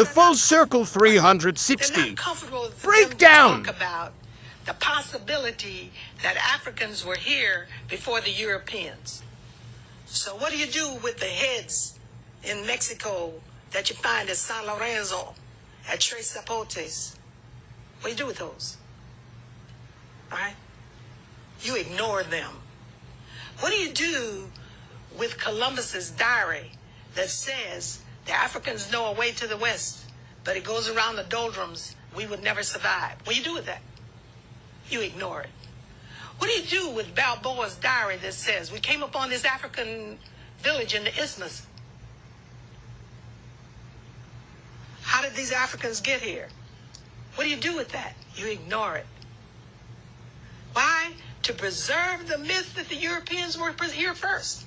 The full circle 360. Break down. Talk about the possibility that Africans were here before the Europeans. So what do you do with the heads in Mexico that you find at San Lorenzo, at Tres Zapotes? What do you do with those? All right? You ignore them. What do you do with Columbus's diary that says the Africans know a way to the west, but it goes around the doldrums, we would never survive? What do you do with that? You ignore it. What do you do with Balboa's diary that says we came upon this African village in the isthmus? How did these Africans get here? What do you do with that? You ignore it. Why? To preserve the myth that the Europeans were here first.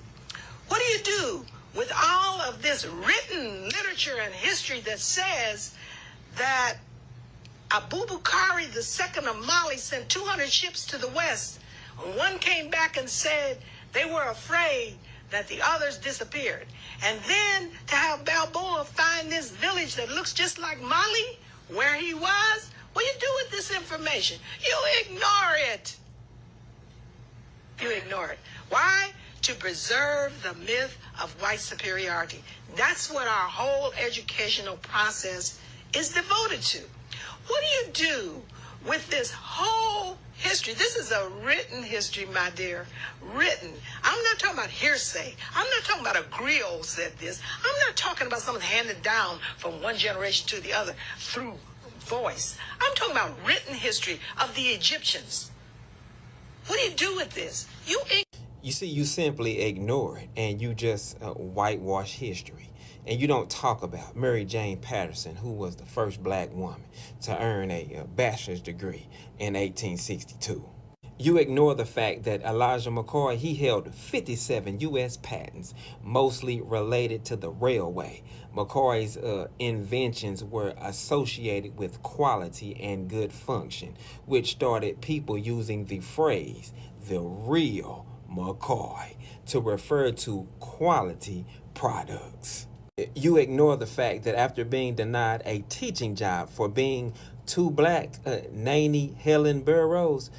What do you do with all of this written literature and history that says that Abubakar II of Mali sent 200 ships to the west? One came back and said they were afraid that the others disappeared. And then to have Balboa find this village that looks just like Mali, where he was, what do you do with this information? You ignore it. You ignore it. Why? To preserve the myth of white superiority. That's what our whole educational process is devoted to. What do you do with this whole history? This is a written history, my dear. Written. I'm not talking about hearsay. I'm not talking about a griot said this. I'm not talking about something handed down from one generation to the other through voice. I'm talking about written history of the Egyptians. What do you do with this? You see, you simply ignore it and you just whitewash history. And you don't talk about Mary Jane Patterson, who was the first black woman to earn a bachelor's degree in 1862. You ignore the fact that Elijah McCoy, he held 57 U.S. patents, mostly related to the railway. McCoy's inventions were associated with quality and good function, which started people using the phrase, the real McCoy, to refer to quality products. You ignore the fact that after being denied a teaching job for being too black, Nanny Helen Burroughs,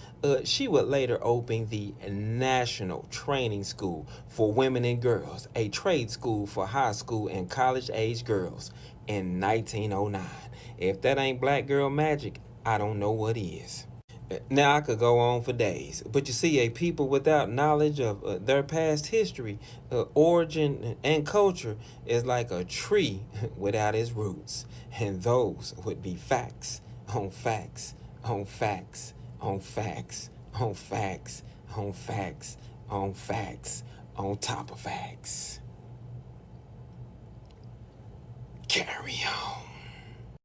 she would later open the National Training School for Women and Girls, a trade school for high school and college-age girls in 1909. If that ain't black girl magic, I don't know what is. Now I could go on for days, but you see, a people without knowledge of their past history, origin, and culture is like a tree without its roots, and those would be facts on facts on facts on facts on facts on facts on facts on top of facts. Carry on.